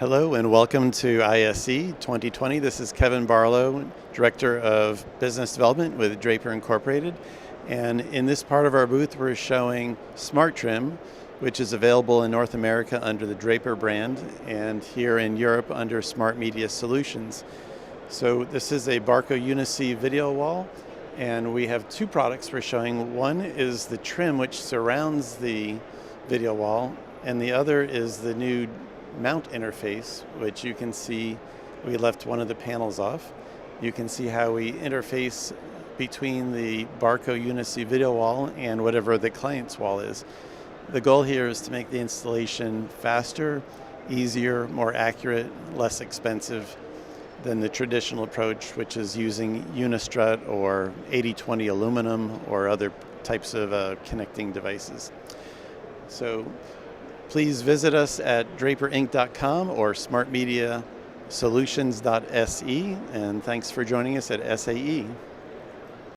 Hello and welcome to ISE 2020. This is Kevin Barlow, Director of Business Development with Draper Incorporated. And in this part of our booth, we're showing Smart Trim, which is available in North America under the Draper brand and here in Europe under Smart Media Solutions. So this is a Barco UniSee VideoWall, and we have two products we're showing. One is the trim which surrounds the video wall, and the other is the new mount interface, which you can see we left one of the panels off. You can see how we interface between the Barco UniSee VideoWall and whatever the client's wall is. The goal here is to make the installation faster, easier, more accurate, less expensive than the traditional approach, which is using Unistrut or 80/20 aluminum or other types of connecting devices. So please visit us at draperinc.com or smartmediasolutions.se, and thanks for joining us at SAE.